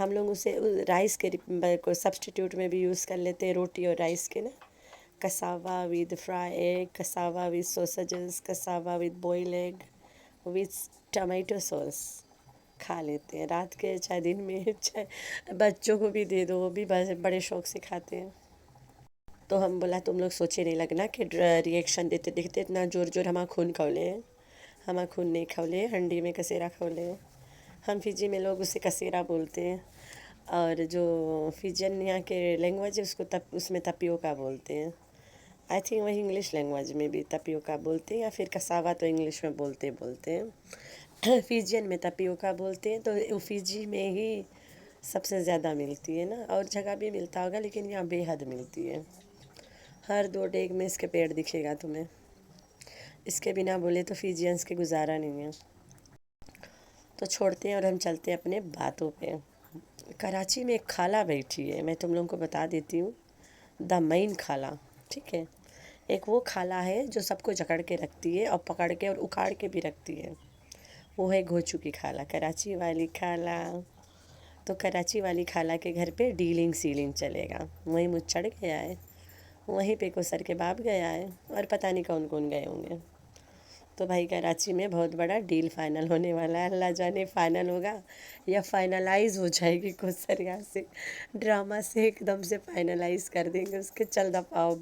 ہم لوگ اسے رائس کے کو سبسٹیٹیوٹ میں بھی یوز کر لیتے ہیں، روٹی اور رائس کے نا. Cassava with fried egg, cassava with sausages, cassava with boiled egg with tomato sauce کھا لیتے ہیں رات کے، چاہے دن میں، چاہے بچوں کو بھی دے دو، وہ بھی بڑے شوق سے کھاتے ہیں. تو ہم بولا تم لوگ سوچے نہیں لگنا کہ ری ایکشن دیتے دیکھتے اتنا زور زور ہما خون کھولے ہیں. ہما خون نہیں کھولے، ہنڈی میں کسیرا کھولے. ہم فجی میں لوگ اسے کسیرا بولتے ہیں، اور جو فیجن یہاں کے لینگویج ہے اس میں تپیوکا بولتے ہیں. آئی تھنک وہی انگلش لینگویج میں بھی تپیوکا بولتے ہیں، یا پھر کساوا تو انگلش میں بولتے ہیں. فیجین میں تپیوکا بولتے ہیں. تو فیجی میں ہی سب سے زیادہ ملتی ہے نا، اور جگہ بھی ملتا ہوگا لیکن یہاں بے حد ملتی ہے. ہر 2 ڈیگ میں اس کے پیڑ دکھے گا تمہیں. اس کے بنا بولے تو فیجینس کے گزارا نہیں ہے. تو چھوڑتے ہیں اور ہم چلتے ہیں اپنے باتوں پہ. کراچی میں ایک خالہ بیٹھی ہے، میں تم لوگوں کو بتا دیتی ہوں. دا مین خالہ، ٹھیک ہے. ایک وہ خالہ ہے جو سب کو جکڑ کے رکھتی ہے اور پکڑ کے اور اکھاڑ کے بھی رکھتی ہے. وہ ہے گھو چکی خالہ، کراچی والی خالہ. تو کراچی والی خالہ کے گھر پہ ڈیلنگ سیلنگ چلے گا. وہیں مجھ چڑھ گیا ہے، وہیں پہ کوثر کے باپ گیا ہے، اور پتہ نہیں کون کون گئے ہوں گے. تو بھائی کراچی میں بہت بڑا ڈیل فائنل ہونے والا ہے. اللہ جانے فائنل ہوگا یا فائنلائز ہو جائے گی کوثر یہاں سے. ڈرامہ سے ایک دم سے فائنلائز کر دیں گے اس کے. چل دپاؤ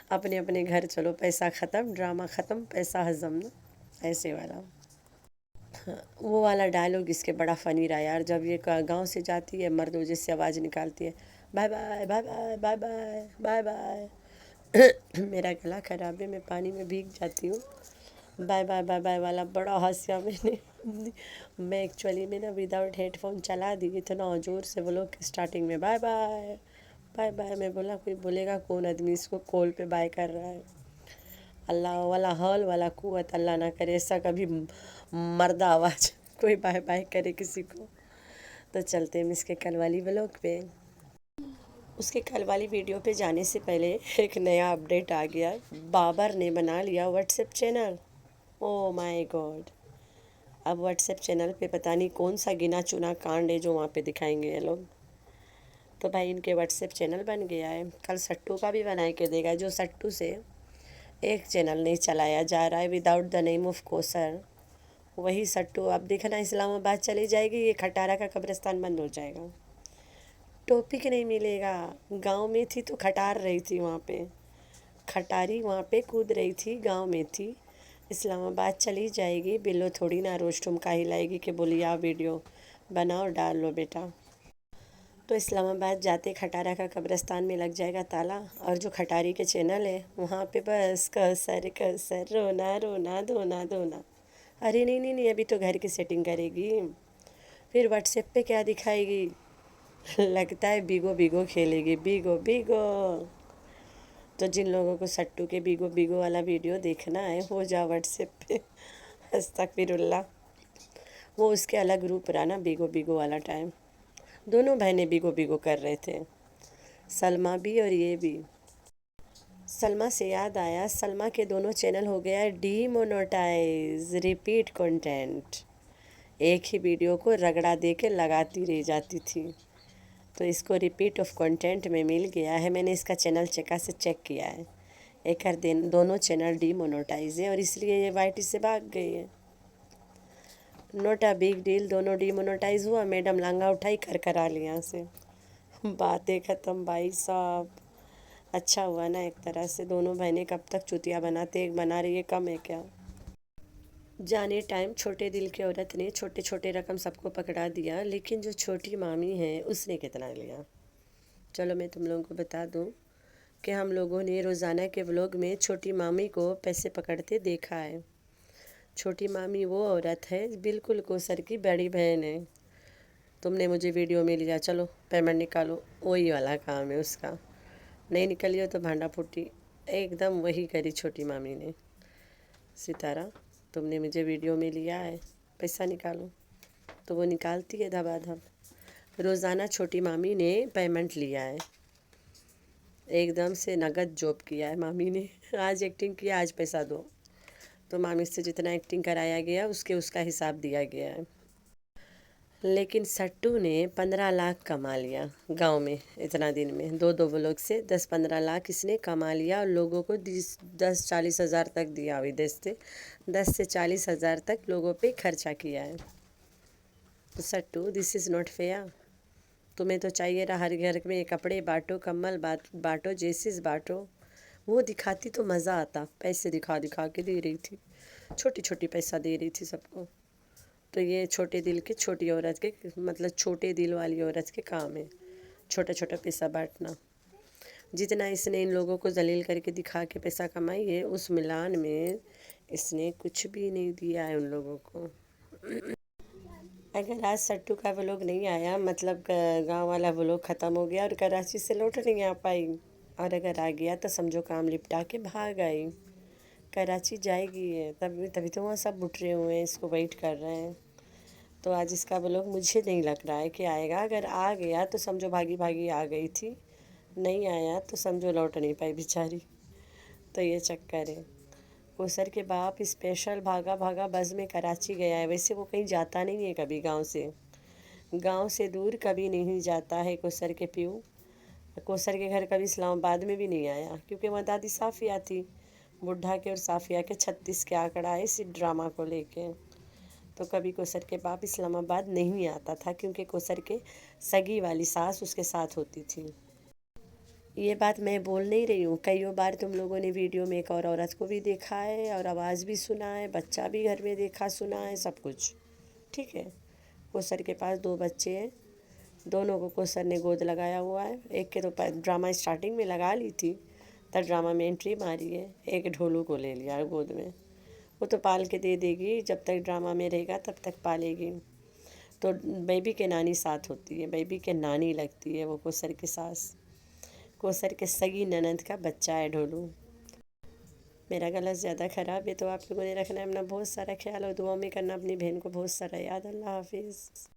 اپنے اپنے گھر چلو، پیسہ ختم، ڈرامہ ختم، پیسہ ہضم نا، ایسے والا. وہ والا ڈائلاگ اس کے بڑا فنی رہا یار. جب یہ گاؤں سے جاتی ہے، مرد وجہ سے آواز نکالتی ہے، bye bye bye bye bye bye bye bye. میرا گلا خراب ہے، میں پانی میں بھیگ جاتی ہوں. بائے بائے بائے بائے والا بڑا ہنسیا میں نے. میں ایکچولی میں نا وداؤٹ ہیڈ فون چلا دی، اتنا زور سے وہ لوگ اسٹارٹنگ میں بائے بائے بائے بائے. میں بولا کوئی بولے گا کون آدمی اس کو کال پہ بائے کر رہا ہے. اللہ والا حول والا قوت، اللہ نہ کرے ایسا کبھی مرد آواز کوئی بائے بائے کرے کسی کو. تو چلتے ہیں اس کے کل والی ولاگ پہ. اس کے کل والی ویڈیو پہ جانے سے پہلے ایک نیا اپڈیٹ آ گیا. بابر نے بنا لیا واٹس ایپ چینل. او مائی گاڈ. اب واٹس ایپ چینل پہ پتہ نہیں کون سا گنا چنا کانڈ ہے جو وہاں پہ دکھائیں گے یہ لوگ. تو بھائی ان کے واٹس ایپ چینل بن گیا ہے. کل سٹو کا بھی بنا کے دے گا، جو سٹو سے ایک چینل نہیں چلایا جا رہا ہے وداؤٹ دا نیم آف کوثر. وہی سٹو اب دیکھنا اسلام آباد چلی جائے گی، یہ کھٹارہ کا قبرستان بند ہو جائے گا. ٹاپک نہیں ملے گا. گاؤں میں تھی تو کھٹار رہی تھی وہاں پہ، کھٹاری وہاں پہ کود رہی تھی، گاؤں میں تھی. اسلام آباد چلی جائے گی، بلو تھوڑی نہ روز ٹھمکا ہی لائے گی کہ بولی آ ویڈیو بناؤ ڈال لو بیٹا. تو اسلام آباد جاتے کھٹارہ کا قبرستان میں لگ جائے گا تالا، اور جو کھٹاری کے چینل ہے وہاں پہ بس کوثر رونا رونا دھونا دھونا. ارے نہیں نہیں نہیں، ابھی تو گھر کی سیٹنگ کرے گی. پھر واٹس ایپ پہ کیا دکھائے گی؟ لگتا ہے بیگو بیگو کھیلے گی، بیگو بیگو. تو جن لوگوں کو سٹو کے بیگو بیگو والا ویڈیو دیکھنا ہے ہو جا واٹس ایپ پہ. استغفر اللہ. وہ اس کے الگ گروپ رہا نا بیگو بیگو والا ٹائم. دونوں بہنیں بیگو بیگو کر رہے تھے، سلمیٰ بھی اور یہ بھی. سلمیٰ سے یاد آیا، سلمیٰ کے دونوں چینل ہو گیا ہے ڈی مونوٹائز. ریپیٹ کنٹینٹ، ایک ہی ویڈیو کو رگڑا دے کے لگاتی رہ جاتی تھی. تو اس کو ریپیٹ آف کنٹینٹ میں مل گیا ہے. میں نے اس کا چینل چیک کیا ہے، ایک ہر دن دونوں چینل ڈی مونوٹائز ہیں، اور اس لیے یہ وائی ٹی سے بھاگ گئی ہے. Not a big deal. دونوں ڈی مونوٹائز ہوا، میڈم لانگا اٹھائی کر کرا لی یہاں سے. باتیں ختم بھائی صاحب. اچھا ہوا نا ایک طرح سے. دونوں بہنیں کب تک چوتیا بناتے، ایک بنا رہی ہے کم ہے کیا. جانے ٹائم چھوٹے دل کی عورت نے چھوٹے چھوٹے رقم سب کو پکڑا دیا، لیکن جو چھوٹی مامی ہے اس نے کتنا لیا. چلو میں تم لوگوں کو بتا دوں کہ ہم لوگوں نے روزانہ کے ولاگ میں چھوٹی مامی کو پیسے پکڑتے دیکھا ہے. چھوٹی مامی وہ عورت ہے بالکل کوثر کی بڑی بہن ہے. تم نے مجھے ویڈیو میں لیا، چلو پیمنٹ نکالو، وہی والا کام ہے اس کا. نہیں نکلی ہو تو بھانڈا پھوٹی، ایک دم وہی کری چھوٹی مامی نے. ستارہ تم نے مجھے ویڈیو میں لیا ہے، پیسہ نکالو. تو وہ نکالتی ہے دھبا دھب. روزانہ چھوٹی مامی نے پیمنٹ لیا ہے، ایک دم سے نگد جاب کیا ہے مامی نے. آج ایکٹنگ کیا، آج پیسہ دو. تو مامی سے جتنا ایکٹنگ کرایا گیا اس کا حساب دیا گیا ہے. لیکن سٹو نے 15 لاکھ کما لیا گاؤں میں اتنا دن میں، دو بلاگ سے 10-15 لاکھ اس نے کما لیا اور لوگوں کو 10-40 ہزار تک دیا ودیش سے 10 سے 40 ہزار تک لوگوں پہ خرچہ کیا ہے۔ تو سٹو دس از ناٹ فیئر۔ تمہیں تو چاہیے رہا ہر گھر میں کپڑے بانٹو، کمل بانٹو، جیسز بانٹو۔ وہ دکھاتی تو مزہ آتا، پیسے دکھا کے دے رہی تھی، چھوٹی چھوٹی پیسہ دے رہی تھی سب کو۔ تو یہ چھوٹے دل کے چھوٹی عورت کے مطلب چھوٹے دل والی عورت کے کام ہے چھوٹا چھوٹا پیسہ بانٹنا۔ جتنا اس نے ان لوگوں کو ذلیل کر کے دکھا کے پیسہ کمائی ہے، اس ملان میں اس نے کچھ بھی نہیں دیا ہے ان لوگوں کو۔ اگر آج سٹو کا ولاگ نہیں آیا مطلب گاؤں والا ولاگ ختم ہو گیا اور کراچی سے لوٹ نہیں آ پائی، اور اگر آ گیا تو سمجھو کام لپٹا کے بھاگ آئی۔ کراچی جائے گی ہے تبھی تو وہاں سب بٹھرے ہوئے ہیں، اس کو ویٹ کر رہے ہیں۔ تو آج اس کا ولاگ مجھے نہیں لگ رہا ہے کہ آئے گا۔ اگر آ گیا تو سمجھو بھاگی بھاگی آ گئی تھی، نہیں آیا تو سمجھو لوٹ نہیں پائی بیچاری۔ تو یہ چکر ہے۔ کوثر کے باپ اسپیشل بھاگا بس میں کراچی گیا ہے۔ ویسے وہ کہیں جاتا نہیں ہے کبھی گاؤں سے دور کبھی نہیں جاتا ہے کوثر کے پیو۔ کوثر کے گھر کبھی اسلام آباد میں بھی نہیں آیا کیونکہ وہ دادی صافیہ تھی۔ بڈھا کے اور صافیہ کے 36 کے آنکڑا ہے اس ڈرامہ کو لے کے۔ تو کبھی کوثر کے باپ اسلام آباد نہیں آتا تھا کیونکہ کوثر کے سگی والی ساس اس کے ساتھ ہوتی تھی۔ یہ بات میں بول نہیں رہی ہوں، کئی بار تم لوگوں نے ویڈیو میں ایک اور عورت کو بھی دیکھا ہے اور آواز بھی سنا ہے، بچہ بھی گھر میں دیکھا سنا ہے، سب کچھ ٹھیک ہے۔ کوثر کے پاس 2 بچے ہیں، دونوں کو کوثر نے گود لگایا ہوا ہے۔ ایک کے تو ڈرامہ اسٹارٹنگ میں لگا لی تھی، تب ڈرامہ میں انٹری ماری ہے، ایک ڈھولو کو لے لیا ہے گود میں۔ وہ تو پال کے دے دے گی، جب تک ڈرامہ میں رہے گا تب تک پالے گی۔ تو بیبی کے نانی ساتھ ہوتی ہے، بیبی کے نانی لگتی ہے وہ کوثر کی ساس۔ کوثر کے سگی ننند کا بچہ ہے ڈھولو۔ میرا گلا زیادہ خراب ہے تو آپ لوگوں نے رکھنا ہے اپنا بہت سارا خیال اور دعاؤں میں کرنا اپنی بہن کو بہت سارا یاد۔ اللہ حافظ۔